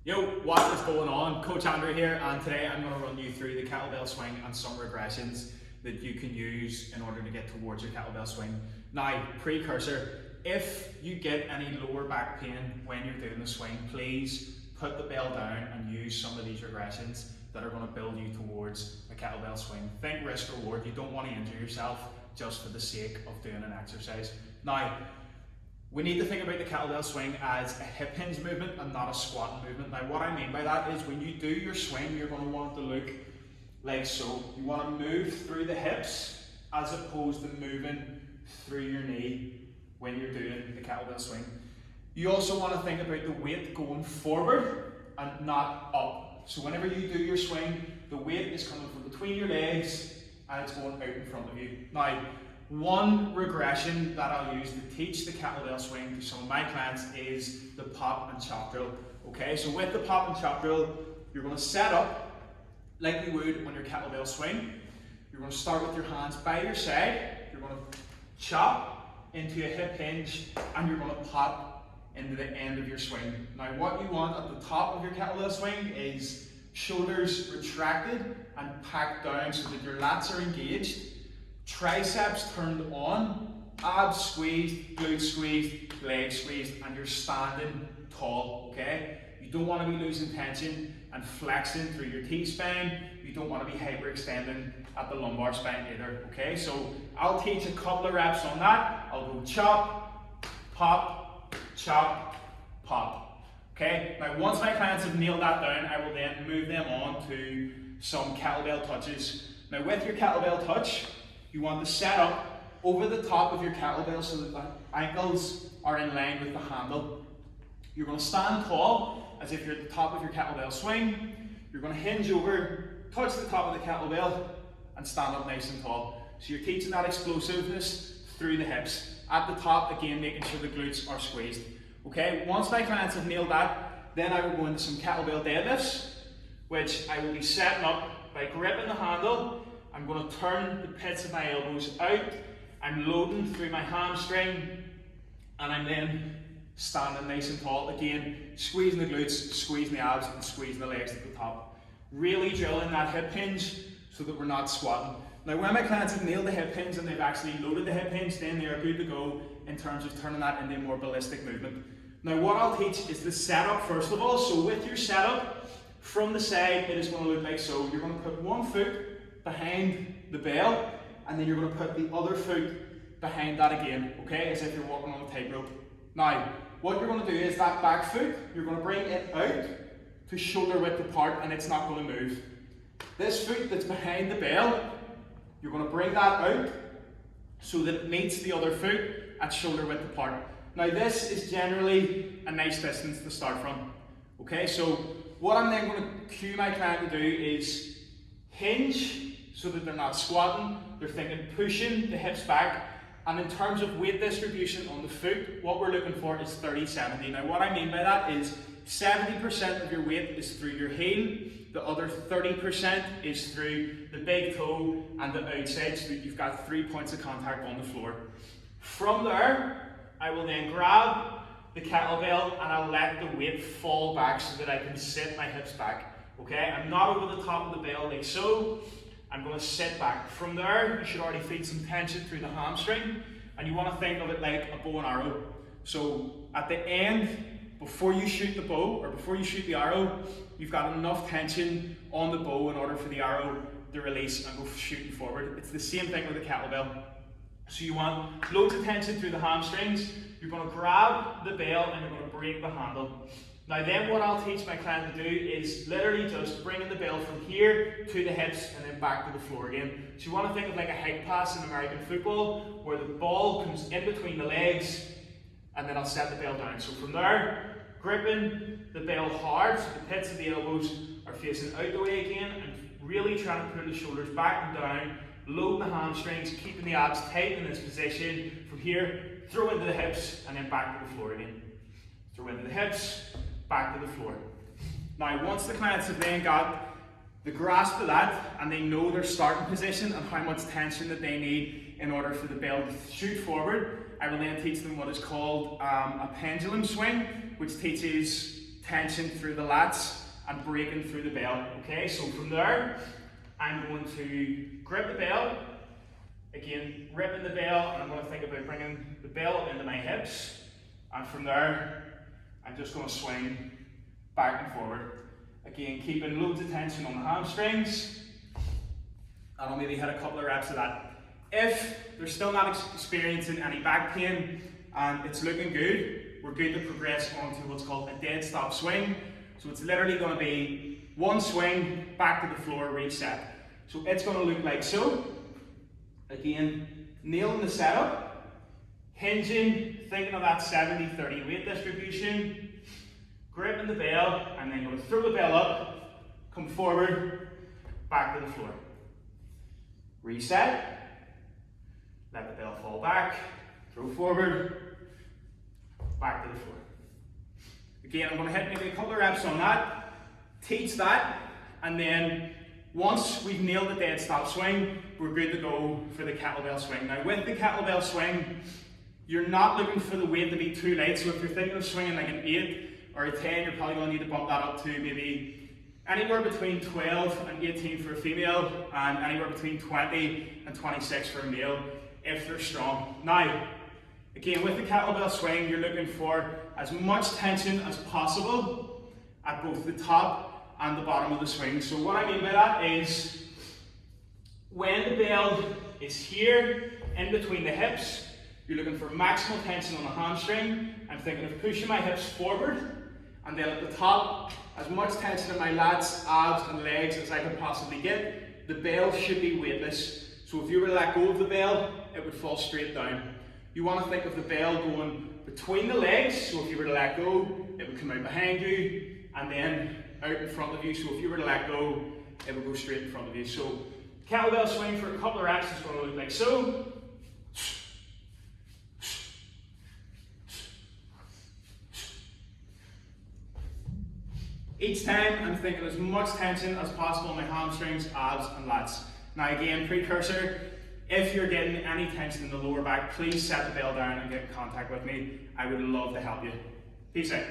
Yo, what is going on? Coach Andrew here, and today I'm going to run you through the kettlebell swing and some regressions that you can use in order to get towards your kettlebell swing. Now, precursor, if you get any lower back pain when you're doing the swing, please put the bell down and use some of these regressions that are going to build you towards a kettlebell swing. Think risk reward. You don't want to injure yourself just for the sake of doing an exercise. Now, we need to think about the kettlebell swing as a hip hinge movement and not a squatting movement. Now what I mean by that is when you do your swing, you're going to want it to look like so. You want to move through the hips as opposed to moving through your knee when you're doing the kettlebell swing. You also want to think about the weight going forward and not up. So whenever you do your swing, the weight is coming from between your legs and it's going out in front of you. Now, one regression that I'll use to teach the kettlebell swing to some of my clients is the pop and chop drill. Okay, so with the pop and chop drill, you're going to set up like you would on your kettlebell swing. You're going to start with your hands by your side. You're going to chop into a hip hinge and you're going to pop into the end of your swing. Now what you want at the top of your kettlebell swing is shoulders retracted and packed down so that your lats are engaged. Triceps turned on, abs squeezed, glutes squeezed, legs squeezed, and you're standing tall, okay? You don't want to be losing tension and flexing through your T-spine. You don't want to be hyperextending at the lumbar spine either, okay? So I'll teach a couple of reps on that. I'll go chop, pop, okay? Now once my clients have nailed that down, I will then move them on to some kettlebell touches. Now with your kettlebell touch, you want to set up over the top of your kettlebell so that the ankles are in line with the handle. You're going to stand tall as if you're at the top of your kettlebell swing. You're going to hinge over, touch the top of the kettlebell and stand up nice and tall. So you're teaching that explosiveness through the hips. At the top, again, making sure the glutes are squeezed. Okay, once my clients have nailed that, then I will go into some kettlebell deadlifts, which I will be setting up by gripping the handle. I'm going to turn the pits of my elbows out, I'm loading through my hamstring, and I'm then standing nice and tall. Again, squeezing the glutes, squeezing the abs, and squeezing the legs at the top. Really drilling that hip hinge so that we're not squatting. Now when my clients have nailed the hip hinge and they've actually loaded the hip hinge, then they are good to go in terms of turning that into a more ballistic movement. Now what I'll teach is the setup first of all. So with your setup, from the side, it is going to look like so. You're going to put one foot behind the bell, and then you're going to put the other foot behind that again, okay, as if you're walking on a tightrope. Now, what you're going to do is that back foot, you're going to bring it out to shoulder width apart, and it's not going to move. This foot that's behind the bell, you're going to bring that out so that it meets the other foot at shoulder width apart. Now, this is generally a nice distance to start from, okay, so what I'm then going to cue my client to do is hinge so that they're not squatting, they're thinking pushing the hips back, and in terms of weight distribution on the foot, what we're looking for is 30-70. Now what I mean by that is 70% of your weight is through your heel, the other 30% is through the big toe and the outside, so that you've got 3 points of contact on the floor. From there, I will then grab the kettlebell and I'll let the weight fall back so that I can sit my hips back. Okay, I'm not over the top of the bell like so. I'm going to sit back. From there, you should already feel some tension through the hamstring, and you want to think of it like a bow and arrow. So at the end, before you shoot the bow, or before you shoot the arrow, you've got enough tension on the bow in order for the arrow to release and go shooting forward. It's the same thing with the kettlebell. So you want loads of tension through the hamstrings, you're going to grab the bell and you're going to break the handle. Now then what I'll teach my client to do is literally just bringing the bell from here to the hips and then back to the floor again. So you want to think of like a hike pass in American football where the ball comes in between the legs and then I'll set the bell down. So from there, gripping the bell hard so the pits of the elbows are facing out the way again and really trying to pull the shoulders back and down, loading the hamstrings, keeping the abs tight in this position. From here, throw into the hips and then back to the floor again. Throw into the hips, back to the floor. Now once the clients have then got the grasp of that and they know their starting position and how much tension that they need in order for the bell to shoot forward, I will then teach them what is called a pendulum swing, which teaches tension through the lats and breaking through the bell. Okay, so from there, I'm going to grip the bell, again, ripping the bell, and I'm going to think about bringing the bell into my hips, and from there, I'm just going to swing back and forward. Again, keeping loads of tension on the hamstrings, and I'll maybe hit a couple of reps of that. If they're still not experiencing any back pain and it's looking good, we're going to progress on to what's called a dead stop swing. So it's literally going to be one swing, back to the floor, reset. So it's going to look like so. Again, nailing the setup, hinging, thinking of that 70-30 weight distribution, gripping the bell, and then you're going to throw the bell up, come forward, back to the floor. Reset, let the bell fall back, throw forward, back to the floor. Again, I'm going to hit maybe a couple of reps on that, teach that, and then once we've nailed the dead stop swing, we're good to go for the kettlebell swing. Now with the kettlebell swing, you're not looking for the weight to be too light, so if you're thinking of swinging like an 8 or a 10, you're probably going to need to bump that up to maybe anywhere between 12 and 18 for a female, and anywhere between 20 and 26 for a male, if they're strong. Now, again, with the kettlebell swing, you're looking for as much tension as possible at both the top and the bottom of the swing. So what I mean by that is, when the bell is here, in between the hips, you're looking for maximal tension on the hamstring. I'm thinking of pushing my hips forward, and then at the top, as much tension in my lats, abs and legs as I can possibly get. The bell should be weightless. So if you were to let go of the bell, it would fall straight down. You want to think of the bell going between the legs, so if you were to let go, it would come out behind you, and then out in front of you, so if you were to let go, it would go straight in front of you. So kettlebell swing for a couple of reps is going to look like so. Each time I'm thinking as much tension as possible in my hamstrings, abs and lats. Now again, precursor, if you're getting any tension in the lower back, please set the bell down and get in contact with me. I would love to help you. Peace out.